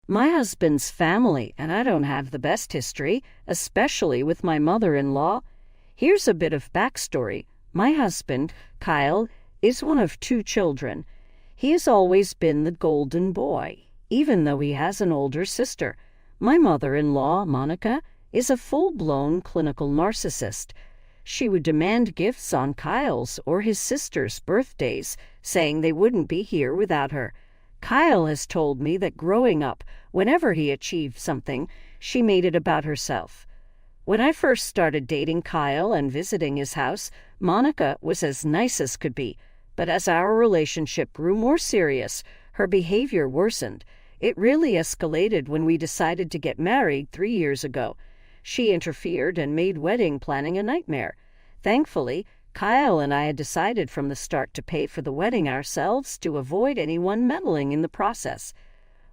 My husband's family and I don't have the best history, especially with my mother-in-law. Here's a bit of backstory. My husband, Kyle, is one of 2 children. He has always been the golden boy, even though he has an older sister. My mother-in-law, Monica, is a full-blown clinical narcissist. She would demand gifts on Kyle's or his sister's birthdays, saying they wouldn't be here without her. Kyle has told me that growing up, whenever he achieved something, she made it about herself. When I first started dating Kyle and visiting his house, Monica was as nice as could be. But as our relationship grew more serious, her behavior worsened. It really escalated when we decided to get married 3 years ago. She interfered and made wedding planning a nightmare. Thankfully, Kyle and I had decided from the start to pay for the wedding ourselves to avoid anyone meddling in the process.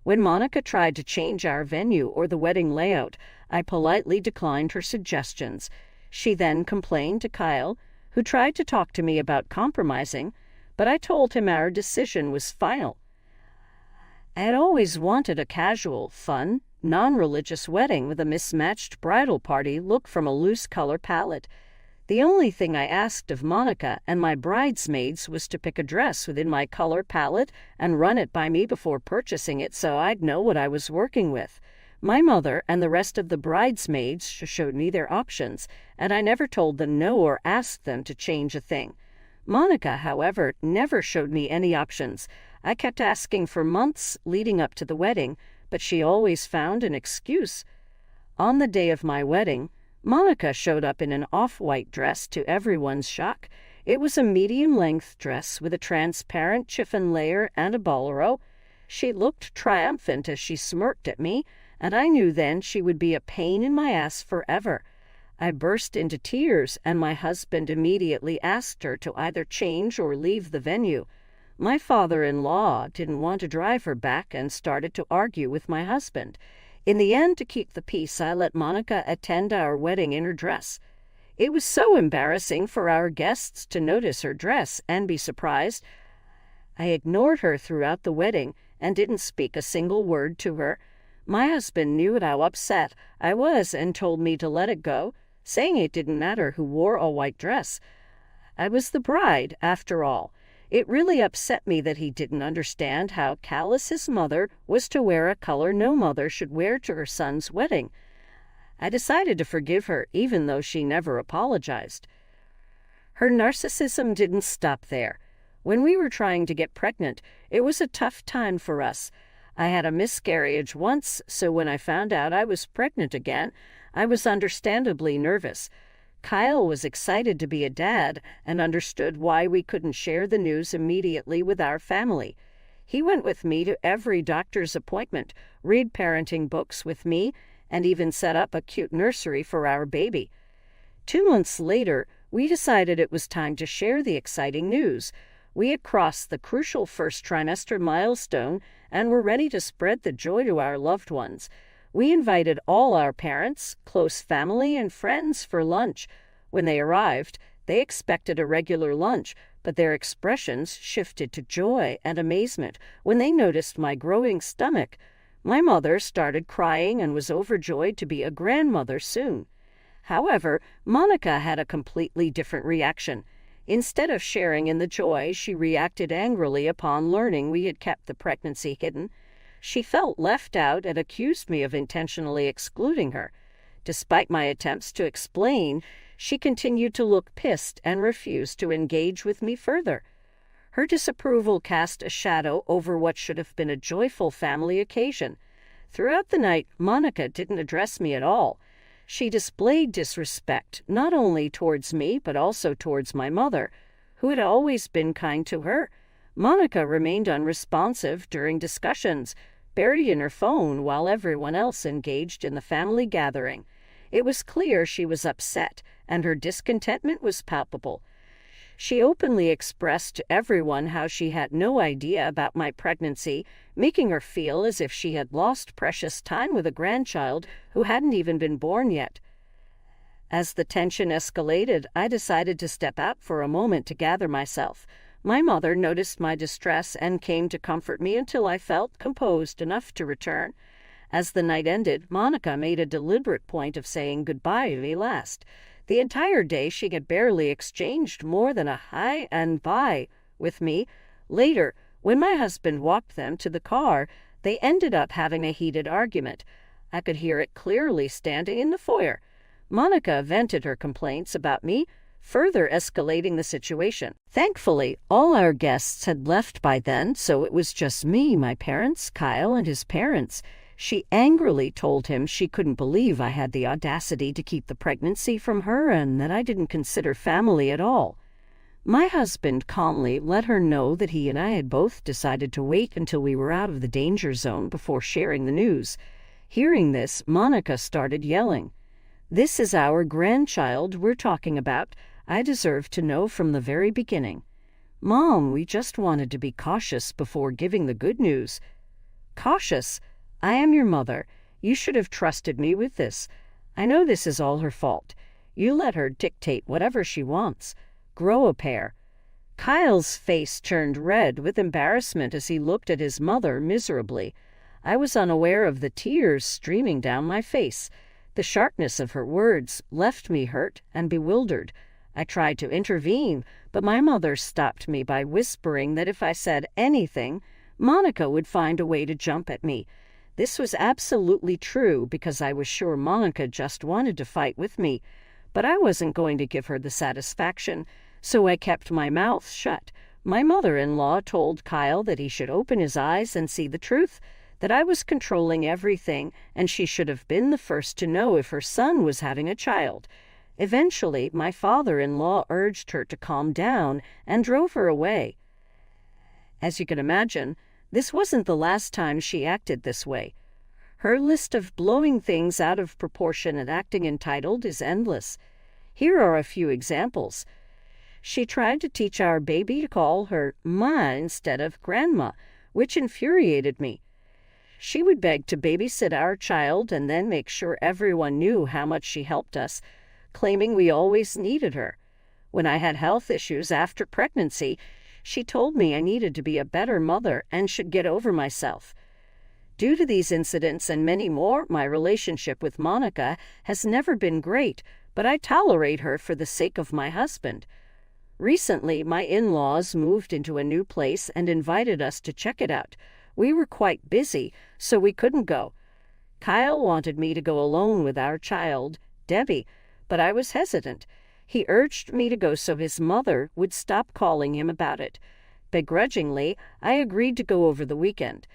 When Monica tried to change our venue or the wedding layout, I politely declined her suggestions. She then complained to Kyle, who tried to talk to me about compromising, but I told him our decision was final. I had always wanted a casual, fun, non-religious wedding with a mismatched bridal party look from a loose color palette. The only thing I asked of Monica and my bridesmaids was to pick a dress within my color palette and run it by me before purchasing it so I'd know what I was working with. My mother and the rest of the bridesmaids showed me their options, and I never told them no or asked them to change a thing. Monica, however, never showed me any options. I kept asking for months leading up to the wedding, but she always found an excuse. On the day of my wedding, Monica showed up in an off-white dress to everyone's shock. It was a medium-length dress with a transparent chiffon layer and a bolero. She looked triumphant as she smirked at me, and I knew then she would be a pain in my ass forever. I burst into tears, and my husband immediately asked her to either change or leave the venue. My father-in-law didn't want to drive her back and started to argue with my husband. In the end, to keep the peace, I let Monica attend our wedding in her dress. It was so embarrassing for our guests to notice her dress and be surprised. I ignored her throughout the wedding and didn't speak a single word to her. My husband knew how upset I was and told me to let it go, saying it didn't matter who wore a white dress. I was the bride, after all. It really upset me that he didn't understand how callous his mother was to wear a color no mother should wear to her son's wedding. I decided to forgive her, even though she never apologized. Her narcissism didn't stop there. When we were trying to get pregnant, it was a tough time for us. I had a miscarriage once, so when I found out I was pregnant again, I was understandably nervous. Kyle was excited to be a dad and understood why we couldn't share the news immediately with our family. He went with me to every doctor's appointment, read parenting books with me, and even set up a cute nursery for our baby. 2 months later, we decided it was time to share the exciting news. We had crossed the crucial first trimester milestone and were ready to spread the joy to our loved ones. We invited all our parents, close family, and friends for lunch. When they arrived, they expected a regular lunch, but their expressions shifted to joy and amazement when they noticed my growing stomach. My mother started crying and was overjoyed to be a grandmother soon. However, Monica had a completely different reaction. Instead of sharing in the joy, she reacted angrily upon learning we had kept the pregnancy hidden. She felt left out and accused me of intentionally excluding her. Despite my attempts to explain, she continued to look pissed and refused to engage with me further. Her disapproval cast a shadow over what should have been a joyful family occasion. Throughout the night, Monica didn't address me at all. She displayed disrespect not only towards me but also towards my mother, who had always been kind to her. Monica remained unresponsive during discussions, buried in her phone while everyone else engaged in the family gathering. It was clear she was upset, and her discontentment was palpable. She openly expressed to everyone how she had no idea about my pregnancy, making her feel as if she had lost precious time with a grandchild who hadn't even been born yet. As the tension escalated, I decided to step out for a moment to gather myself. My mother noticed my distress and came to comfort me until I felt composed enough to return. As the night ended, Monica made a deliberate point of saying goodbye to me last. The entire day she had barely exchanged more than a hi and bye with me. Later, when my husband walked them to the car, they ended up having a heated argument. I could hear it clearly standing in the foyer. Monica vented her complaints about me, further escalating the situation. Thankfully, all our guests had left by then, so it was just me, my parents, Kyle, and his parents. She angrily told him she couldn't believe I had the audacity to keep the pregnancy from her and that I didn't consider family at all. My husband calmly let her know that he and I had both decided to wait until we were out of the danger zone before sharing the news. Hearing this, Monica started yelling. "This is our grandchild we're talking about. I deserve to know from the very beginning." "Mom, we just wanted to be cautious before giving the good news." "Cautious? I am your mother. You should have trusted me with this. I know this is all her fault. You let her dictate whatever she wants. Grow a pair." Kyle's face turned red with embarrassment as he looked at his mother miserably. I was unaware of the tears streaming down my face. The sharpness of her words left me hurt and bewildered. I tried to intervene, but my mother stopped me by whispering that if I said anything, Monica would find a way to jump at me. This was absolutely true because I was sure Monica just wanted to fight with me, but I wasn't going to give her the satisfaction, so I kept my mouth shut. My mother-in-law told Kyle that he should open his eyes and see the truth, that I was controlling everything and she should have been the first to know if her son was having a child. Eventually, my father-in-law urged her to calm down and drove her away. As you can imagine, this wasn't the last time she acted this way. Her list of blowing things out of proportion and acting entitled is endless. Here are a few examples. She tried to teach our baby to call her Ma instead of Grandma, which infuriated me. She would beg to babysit our child and then make sure everyone knew how much she helped us, claiming we always needed her. When I had health issues after pregnancy, she told me I needed to be a better mother and should get over myself. Due to these incidents and many more, my relationship with Monica has never been great, but I tolerate her for the sake of my husband. Recently, my in-laws moved into a new place and invited us to check it out. We were quite busy, so we couldn't go. Kyle wanted me to go alone with our child, Debbie, but I was hesitant. He urged me to go so his mother would stop calling him about it. Begrudgingly, I agreed to go over the weekend.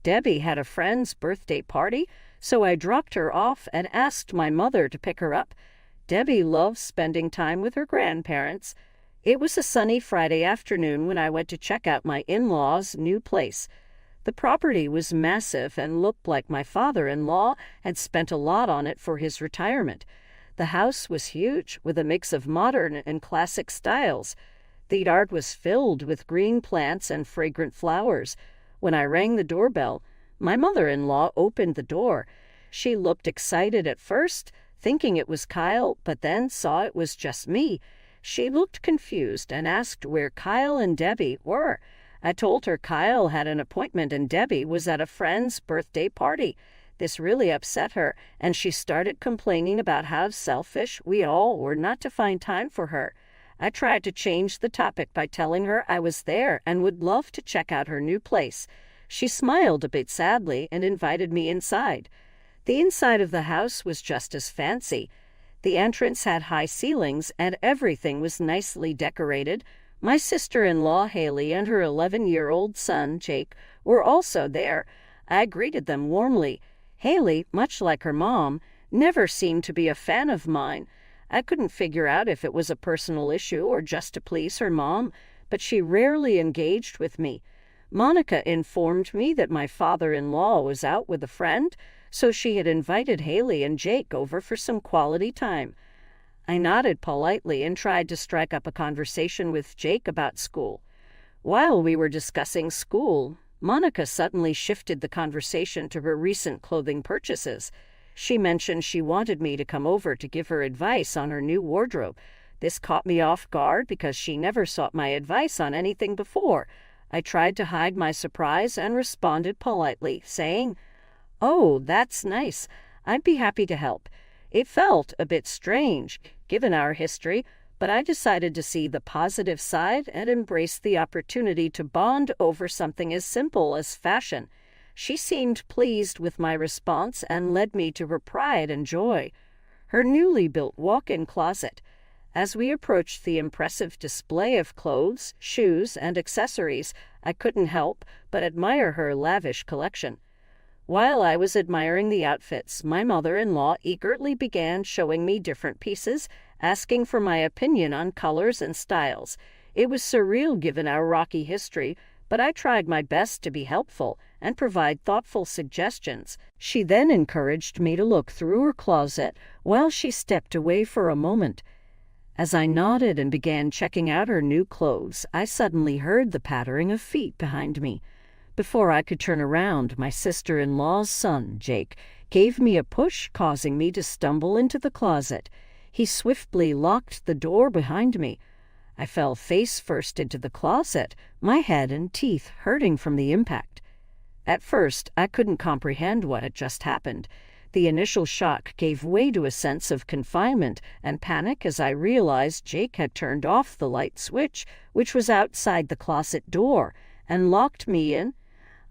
Debbie had a friend's birthday party, so I dropped her off and asked my mother to pick her up. Debbie loves spending time with her grandparents. It was a sunny Friday afternoon when I went to check out my in-laws' new place. The property was massive and looked like my father-in-law had spent a lot on it for his retirement. The house was huge, with a mix of modern and classic styles. The yard was filled with green plants and fragrant flowers. When I rang the doorbell, my mother-in-law opened the door. She looked excited at first, thinking it was Kyle, but then saw it was just me. She looked confused and asked where Kyle and Debbie were. I told her Kyle had an appointment and Debbie was at a friend's birthday party. This really upset her, and she started complaining about how selfish we all were not to find time for her. I tried to change the topic by telling her I was there and would love to check out her new place. She smiled a bit sadly and invited me inside. The inside of the house was just as fancy. The entrance had high ceilings and everything was nicely decorated. My sister-in-law, Haley, and her 11-year-old son, Jake, were also there. I greeted them warmly. Haley, much like her mom, never seemed to be a fan of mine. I couldn't figure out if it was a personal issue or just to please her mom, but she rarely engaged with me. Monica informed me that my father-in-law was out with a friend, so she had invited Haley and Jake over for some quality time. I nodded politely and tried to strike up a conversation with Jake about school. While we were discussing school, Monica suddenly shifted the conversation to her recent clothing purchases. She mentioned she wanted me to come over to give her advice on her new wardrobe. This caught me off guard because she never sought my advice on anything before. I tried to hide my surprise and responded politely, saying, "Oh, that's nice. I'd be happy to help." It felt a bit strange, given our history, but I decided to see the positive side and embrace the opportunity to bond over something as simple as fashion. She seemed pleased with my response and led me to her pride and joy, her newly built walk-in closet. As we approached the impressive display of clothes, shoes, and accessories, I couldn't help but admire her lavish collection. While I was admiring the outfits, my mother-in-law eagerly began showing me different pieces, asking for my opinion on colors and styles. It was surreal given our rocky history, but I tried my best to be helpful and provide thoughtful suggestions. She then encouraged me to look through her closet while she stepped away for a moment. As I nodded and began checking out her new clothes, I suddenly heard the pattering of feet behind me. Before I could turn around, my sister-in-law's son, Jake, gave me a push, causing me to stumble into the closet. He swiftly locked the door behind me. I fell face first into the closet, my head and teeth hurting from the impact. At first, I couldn't comprehend what had just happened. The initial shock gave way to a sense of confinement and panic as I realized Jake had turned off the light switch, which was outside the closet door, and locked me in.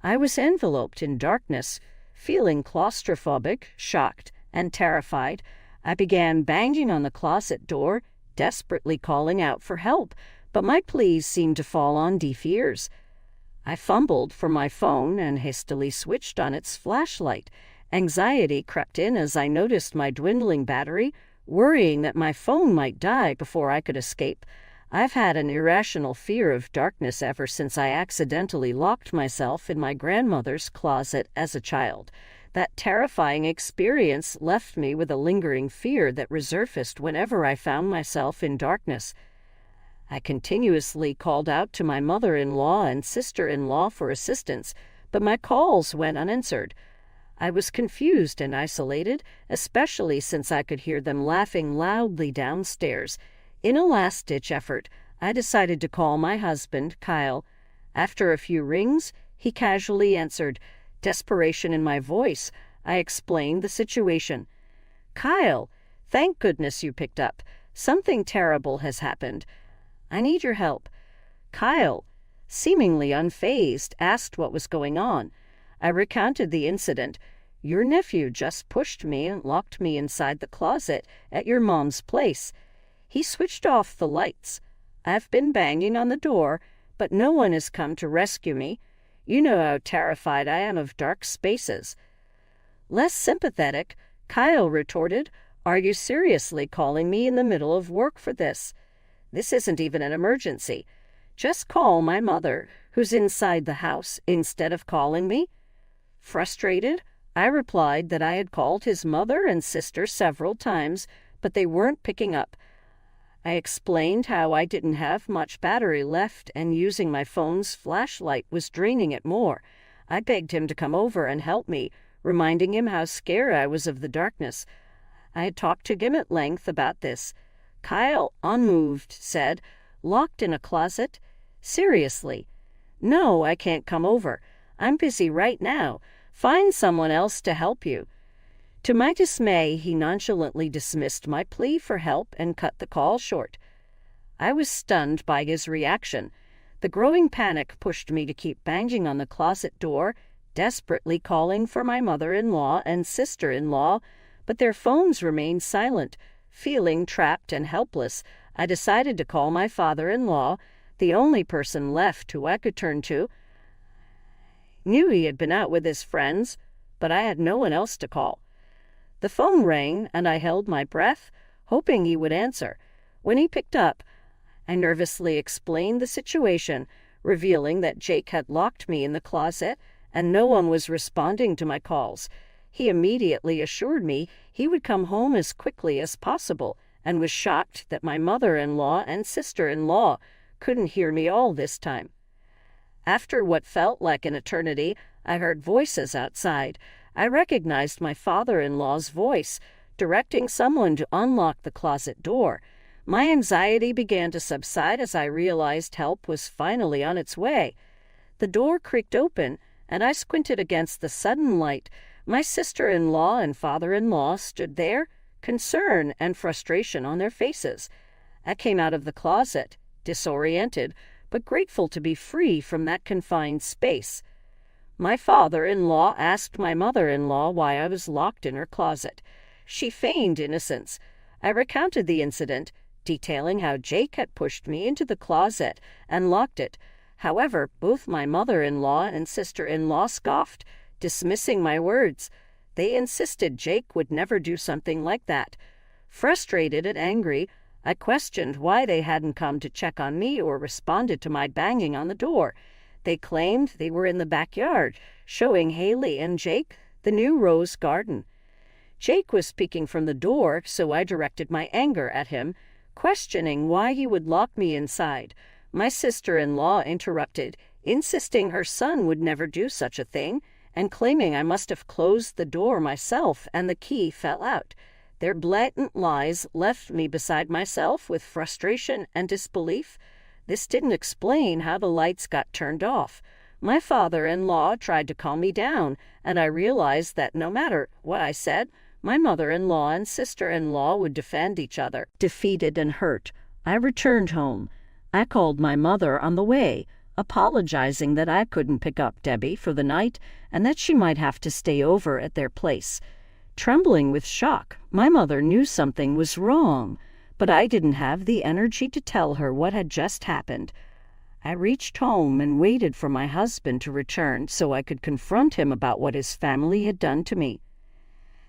I was enveloped in darkness. Feeling claustrophobic, shocked, and terrified, I began banging on the closet door, desperately calling out for help, but my pleas seemed to fall on deaf ears. I fumbled for my phone and hastily switched on its flashlight. Anxiety crept in as I noticed my dwindling battery, worrying that my phone might die before I could escape. I've had an irrational fear of darkness ever since I accidentally locked myself in my grandmother's closet as a child. That terrifying experience left me with a lingering fear that resurfaced whenever I found myself in darkness. I continuously called out to my mother-in-law and sister-in-law for assistance, but my calls went unanswered. I was confused and isolated, especially since I could hear them laughing loudly downstairs. In a last-ditch effort, I decided to call my husband, Kyle. After a few rings, he casually answered. Desperation in my voice, I explained the situation. "Kyle, thank goodness you picked up. Something terrible has happened. I need your help." Kyle, seemingly unfazed, asked what was going on. I recounted the incident. "Your nephew just pushed me and locked me inside the closet at your mom's place. He switched off the lights. I've been banging on the door, but no one has come to rescue me. You know how terrified I am of dark spaces." Less sympathetic, Kyle retorted, "Are you seriously calling me in the middle of work for this? This isn't even an emergency. Just call my mother, who's inside the house, instead of calling me." Frustrated, I replied that I had called his mother and sister several times, but they weren't picking up. I explained how I didn't have much battery left and using my phone's flashlight was draining it more. I begged him to come over and help me, reminding him how scared I was of the darkness. I had talked to him at length about this. Kyle, unmoved, said, "Locked in a closet? Seriously? No, I can't come over. I'm busy right now. Find someone else to help you." To my dismay, he nonchalantly dismissed my plea for help and cut the call short. I was stunned by his reaction. The growing panic pushed me to keep banging on the closet door, desperately calling for my mother-in-law and sister-in-law, but their phones remained silent. Feeling trapped and helpless, I decided to call my father-in-law, the only person left who I could turn to. Knew he had been out with his friends, but I had no one else to call. The phone rang, and I held my breath, hoping he would answer. When he picked up, I nervously explained the situation, revealing that Jake had locked me in the closet and no one was responding to my calls. He immediately assured me he would come home as quickly as possible and was shocked that my mother-in-law and sister-in-law couldn't hear me all this time. After what felt like an eternity, I heard voices outside. I recognized my father-in-law's voice, directing someone to unlock the closet door. My anxiety began to subside as I realized help was finally on its way. The door creaked open, and I squinted against the sudden light. My sister-in-law and father-in-law stood there, concern and frustration on their faces. I came out of the closet, disoriented, but grateful to be free from that confined space. My father-in-law asked my mother-in-law why I was locked in her closet. She feigned innocence. I recounted the incident, detailing how Jake had pushed me into the closet and locked it. However, both my mother-in-law and sister-in-law scoffed, dismissing my words. They insisted Jake would never do something like that. Frustrated and angry, I questioned why they hadn't come to check on me or responded to my banging on the door. They claimed they were in the backyard, showing Haley and Jake the new rose garden. Jake was peeking from the door, so I directed my anger at him, questioning why he would lock me inside. My sister-in-law interrupted, insisting her son would never do such a thing, and claiming I must have closed the door myself and the key fell out. Their blatant lies left me beside myself with frustration and disbelief. This didn't explain how the lights got turned off. My father-in-law tried to calm me down, and I realized that no matter what I said, my mother-in-law and sister-in-law would defend each other. Defeated and hurt, I returned home. I called my mother on the way, apologizing that I couldn't pick up Debbie for the night and that she might have to stay over at their place. Trembling with shock, my mother knew something was wrong, but I didn't have the energy to tell her what had just happened. I reached home and waited for my husband to return so I could confront him about what his family had done to me.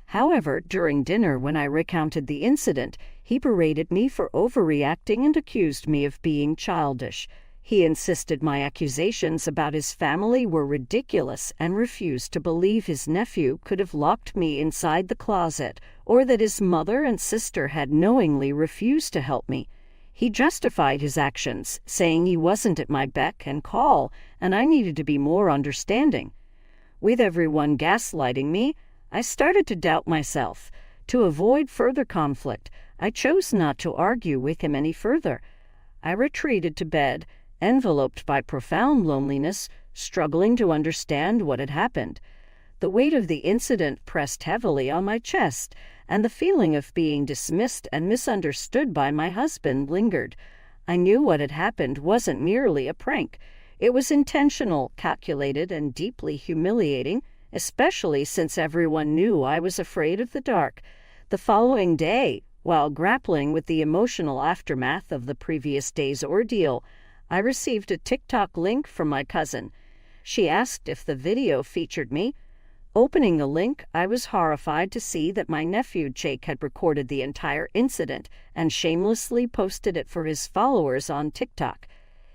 However, during dinner when I recounted the incident, he berated me for overreacting and accused me of being childish. He insisted my accusations about his family were ridiculous and refused to believe his nephew could have locked me inside the closet or that his mother and sister had knowingly refused to help me. He justified his actions, saying he wasn't at my beck and call and I needed to be more understanding. With everyone gaslighting me, I started to doubt myself. To avoid further conflict, I chose not to argue with him any further. I retreated to bed, enveloped by profound loneliness, struggling to understand what had happened. The weight of the incident pressed heavily on my chest, and the feeling of being dismissed and misunderstood by my husband lingered. I knew what had happened wasn't merely a prank. It was intentional, calculated, and deeply humiliating, especially since everyone knew I was afraid of the dark. The following day, while grappling with the emotional aftermath of the previous day's ordeal, I received a TikTok link from my cousin. She asked if the video featured me. Opening the link, I was horrified to see that my nephew Jake had recorded the entire incident and shamelessly posted it for his followers on TikTok.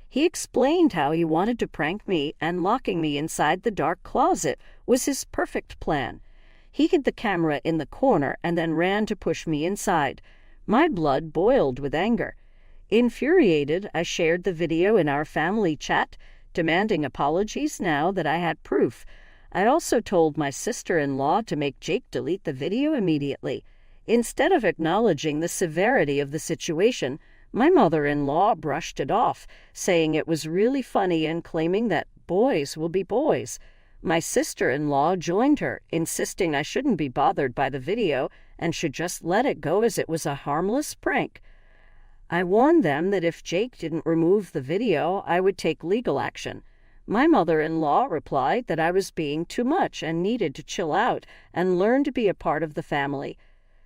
He explained how he wanted to prank me and locking me inside the dark closet was his perfect plan. He hid the camera in the corner and then ran to push me inside. My blood boiled with anger. Infuriated, I shared the video in our family chat, demanding apologies now that I had proof. I also told my sister-in-law to make Jake delete the video immediately. Instead of acknowledging the severity of the situation, my mother-in-law brushed it off, saying it was really funny and claiming that boys will be boys. My sister-in-law joined her, insisting I shouldn't be bothered by the video and should just let it go as it was a harmless prank. I warned them that if Jake didn't remove the video, I would take legal action. My mother-in-law replied that I was being too much and needed to chill out and learn to be a part of the family.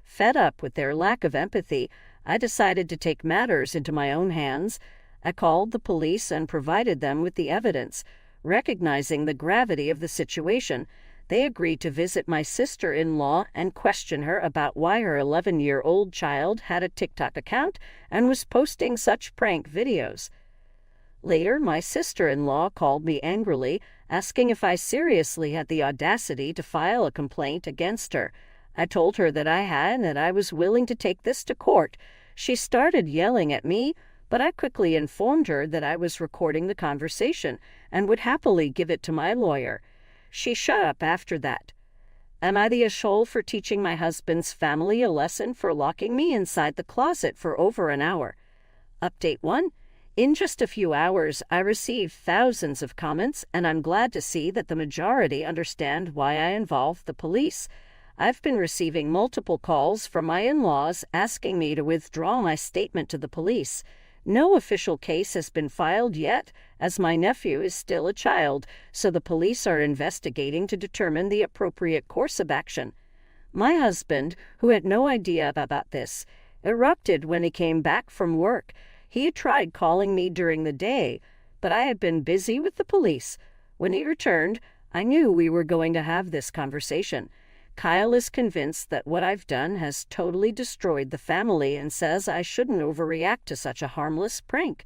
Fed up with their lack of empathy, I decided to take matters into my own hands. I called the police and provided them with the evidence. Recognizing the gravity of the situation, they agreed to visit my sister-in-law and question her about why her 11-year-old child had a TikTok account and was posting such prank videos. Later, my sister-in-law called me angrily, asking if I seriously had the audacity to file a complaint against her. I told her that I had and that I was willing to take this to court. She started yelling at me, but I quickly informed her that I was recording the conversation and would happily give it to my lawyer. She shut up after that. Am I the asshole for teaching my husband's family a lesson for locking me inside the closet for over an hour? Update 1. In just a few hours, I received thousands of comments, and I'm glad to see that the majority understand why I involved the police. I've been receiving multiple calls from my in-laws asking me to withdraw my statement to the police. No official case has been filed yet, as my nephew is still a child, so the police are investigating to determine the appropriate course of action. My husband, who had no idea about this, erupted when he came back from work. He had tried calling me during the day, but I had been busy with the police. When he returned, I knew we were going to have this conversation. Kyle is convinced that what I've done has totally destroyed the family and says I shouldn't overreact to such a harmless prank.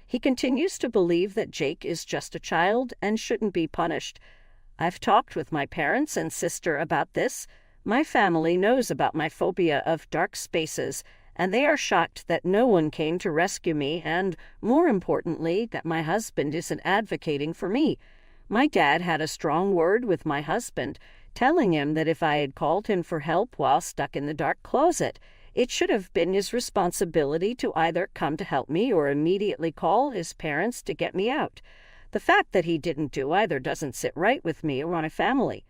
He continues to believe that Jake is just a child and shouldn't be punished. I've talked with my parents and sister about this. My family knows about my phobia of dark spaces, and they are shocked that no one came to rescue me and, more importantly, that my husband isn't advocating for me. My dad had a strong word with my husband, telling him that if I had called him for help while stuck in the dark closet, it should have been his responsibility to either come to help me or immediately call his parents to get me out. The fact that he didn't do either doesn't sit right with me or my family.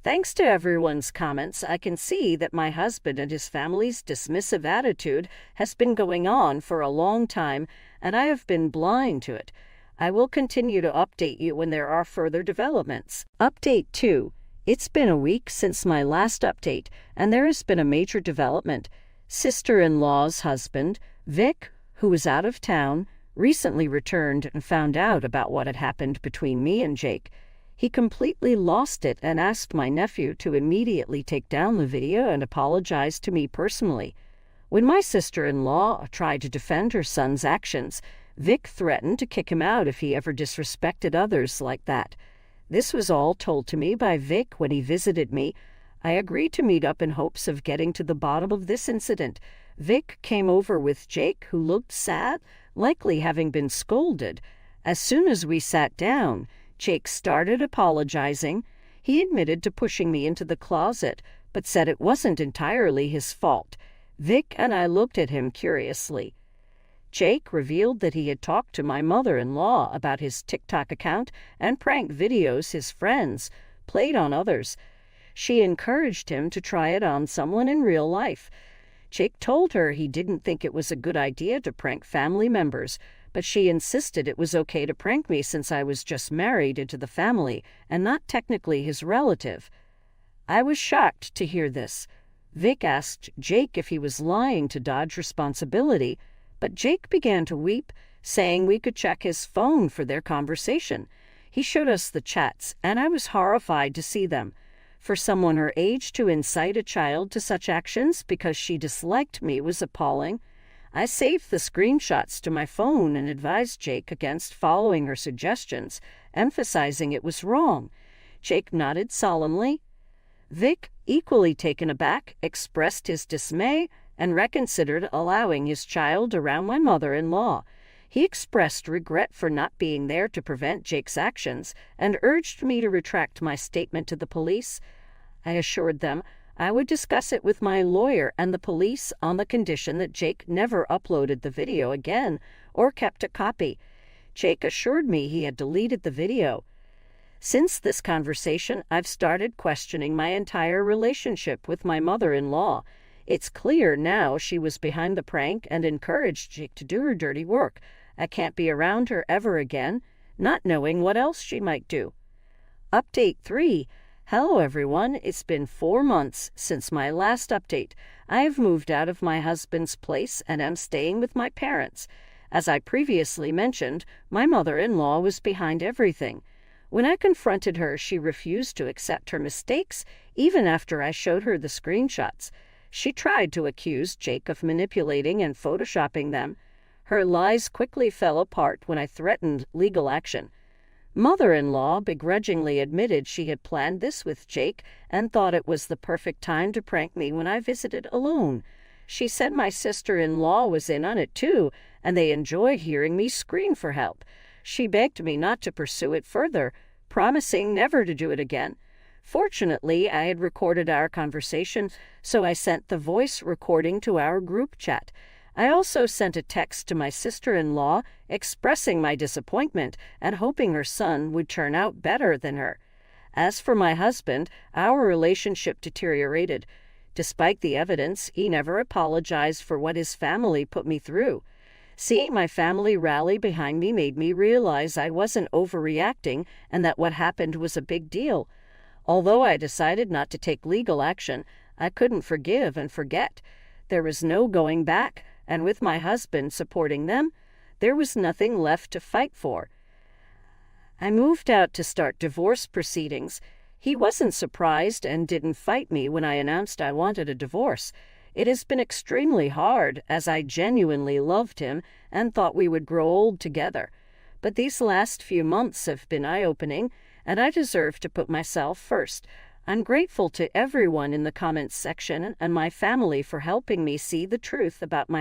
Thanks to everyone's comments, I can see that my husband and his family's dismissive attitude has been going on for a long time, and I have been blind to it. I will continue to update you when there are further developments. Update 2. It's been a week since my last update, and there has been a major development. Sister-in-law's husband, Vic, who was out of town, recently returned and found out about what had happened between me and Jake. He completely lost it and asked my nephew to immediately take down the video and apologize to me personally. When my sister-in-law tried to defend her son's actions, Vic threatened to kick him out if he ever disrespected others like that. This was all told to me by Vic when he visited me. I agreed to meet up in hopes of getting to the bottom of this incident. Vic came over with Jake, who looked sad, likely having been scolded. As soon as we sat down, Jake started apologizing. He admitted to pushing me into the closet, but said it wasn't entirely his fault. Vic and I looked at him curiously. Jake revealed that he had talked to my mother-in-law about his TikTok account and prank videos his friends played on others. She encouraged him to try it on someone in real life. Jake told her he didn't think it was a good idea to prank family members, but she insisted it was okay to prank me since I was just married into the family and not technically his relative. I was shocked to hear this. Vic asked Jake if he was lying to dodge responsibility, but Jake began to weep, saying we could check his phone for their conversation. He showed us the chats, and I was horrified to see them. For someone her age to incite a child to such actions because she disliked me was appalling. I saved the screenshots to my phone and advised Jake against following her suggestions, emphasizing it was wrong. Jake nodded solemnly. Vic, equally taken aback, expressed his dismay and reconsidered allowing his child around my mother-in-law. He expressed regret for not being there to prevent Jake's actions and urged me to retract my statement to the police. I assured them I would discuss it with my lawyer and the police on the condition that Jake never uploaded the video again or kept a copy. Jake assured me he had deleted the video. Since this conversation, I've started questioning my entire relationship with my mother-in-law. It's clear now she was behind the prank and encouraged Jake to do her dirty work. I can't be around her ever again, not knowing what else she might do. Update 3. Hello everyone, it's been 4 months since my last update. I have moved out of my husband's place and am staying with my parents. As I previously mentioned, my mother-in-law was behind everything. When I confronted her, she refused to accept her mistakes, even after I showed her the screenshots. She tried to accuse Jake of manipulating and photoshopping them. Her lies quickly fell apart when I threatened legal action. Mother-in-law begrudgingly admitted she had planned this with Jake and thought it was the perfect time to prank me when I visited alone. She said my sister-in-law was in on it too, and they enjoyed hearing me scream for help. She begged me not to pursue it further, promising never to do it again. Fortunately, I had recorded our conversation, so I sent the voice recording to our group chat. I also sent a text to my sister-in-law expressing my disappointment and hoping her son would turn out better than her. As for my husband, our relationship deteriorated. Despite the evidence, he never apologized for what his family put me through. Seeing my family rally behind me made me realize I wasn't overreacting and that what happened was a big deal. Although I decided not to take legal action, I couldn't forgive and forget. There was no going back, and with my husband supporting them, there was nothing left to fight for. I moved out to start divorce proceedings. He wasn't surprised and didn't fight me when I announced I wanted a divorce. It has been extremely hard, as I genuinely loved him and thought we would grow old together. But these last few months have been eye-opening, and I deserve to put myself first. I'm grateful to everyone in the comments section and my family for helping me see the truth about my